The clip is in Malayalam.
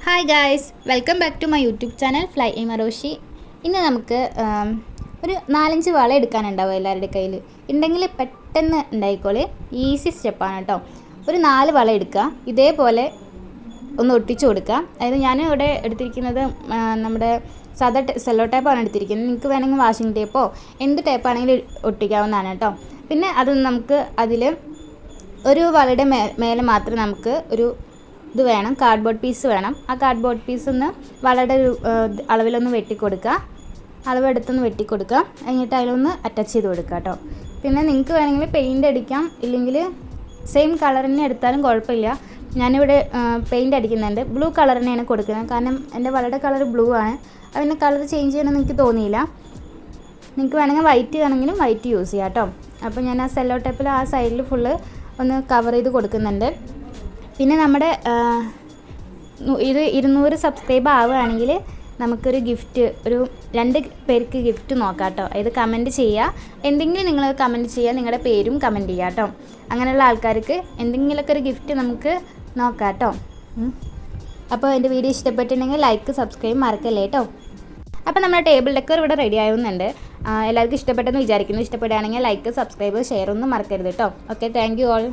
Hi guys, welcome back to my YouTube channel ഫ്ലൈ മറോഷി. ഇന്ന് നമുക്ക് ഒരു 4-5 വള എടുക്കാനുണ്ടാവും എല്ലാവരുടെ കയ്യിൽ. ഉണ്ടെങ്കിൽ പെട്ടെന്ന് ഉണ്ടായിക്കോളെ, ഈസി സ്റ്റെപ്പാണ് കേട്ടോ. ഒരു 4 വള എടുക്കുക, ഇതേപോലെ ഒന്ന് ഒട്ടിച്ചു കൊടുക്കുക. അതായത് ഞാൻ ഇവിടെ എടുത്തിരിക്കുന്നത് നമ്മുടെ സാധാ സെല്ലോ ടേപ്പാണ് എടുത്തിരിക്കുന്നത്. നിങ്ങൾക്ക് വേണമെങ്കിൽ വാഷിംഗ് ടേപ്പോ എന്ത് ടേപ്പാണെങ്കിലും ഒട്ടിക്കാവുന്നതാണ് കേട്ടോ. പിന്നെ അത് നമുക്ക് അതിൽ ഒരു വളയുടെ മേലെ മാത്രം നമുക്ക് ഒരു ഇത് വേണം, കാർഡ്ബോർഡ് പീസ് വേണം. ആ കാർഡ്ബോർഡ് പീസ് ഒന്ന് വളയുടെ അളവിലൊന്ന് വെട്ടിക്കൊടുക്കുക, അളവെടുത്തൊന്ന് വെട്ടിക്കൊടുക്കുക. എന്നിട്ട് അതിലൊന്ന് അറ്റാച്ച് ചെയ്ത് കൊടുക്കുക കേട്ടോ. പിന്നെ നിങ്ങൾക്ക് വേണമെങ്കിൽ പെയിൻ്റ് അടിക്കാം, ഇല്ലെങ്കിൽ സെയിം കളർ തന്നെ എടുത്താലും കുഴപ്പമില്ല. ഞാനിവിടെ പെയിൻ്റ് അടിക്കുന്നുണ്ട്, ബ്ലൂ കളർ തന്നെയാണ് കൊടുക്കുന്നത്. കാരണം എൻ്റെ വളയുടെ കളർ ബ്ലൂ ആണ്. അതിൻ്റെ കളർ ചേഞ്ച് ചെയ്യണമെന്ന് എനിക്ക് തോന്നിയില്ല. നിങ്ങൾക്ക് വേണമെങ്കിൽ വൈറ്റ് ആണെങ്കിലും വൈറ്റ് യൂസ് ചെയ്യാം കേട്ടോ. അപ്പോൾ ഞാൻ ആ സെല്ലോ ടേപ്പിൽ ആ സൈഡിൽ ഫുള്ള് ഒന്ന് കവർ ചെയ്ത് കൊടുക്കുന്നുണ്ട്. പിന്നെ നമ്മുടെ ഇത് 200 സബ്സ്ക്രൈബ് ആവുകയാണെങ്കിൽ നമുക്കൊരു ഗിഫ്റ്റ്, ഒരു 2 പേർക്ക് ഗിഫ്റ്റ് നോക്കാം കേട്ടോ. ഇത് കമൻറ്റ് ചെയ്യുക, എന്തെങ്കിലും നിങ്ങൾ കമൻറ്റ് ചെയ്യുക, നിങ്ങളുടെ പേരും കമൻറ്റ് ചെയ്യുക കേട്ടോ. അങ്ങനെയുള്ള ആൾക്കാർക്ക് എന്തെങ്കിലുമൊക്കെ ഒരു ഗിഫ്റ്റ് നമുക്ക് നോക്കാം കേട്ടോ. അപ്പോൾ എൻ്റെ വീഡിയോ ഇഷ്ടപ്പെട്ടിട്ടുണ്ടെങ്കിൽ ലൈക്ക് സബ്സ്ക്രൈബ് മറക്കല്ലേ കേട്ടോ. അപ്പോൾ നമ്മുടെ ടേബിൾ ഡെക്കർ ഇവിടെ റെഡി ആവുന്നുണ്ട്. എല്ലാവർക്കും ഇഷ്ടപ്പെട്ടെന്ന് വിചാരിക്കുന്നു. ഇഷ്ടപ്പെടുകയാണെങ്കിൽ ലൈക്ക് സബ്സ്ക്രൈബ് ഷെയർ ഒന്നും മറക്കരുത് കേട്ടോ. Okay, thank you all.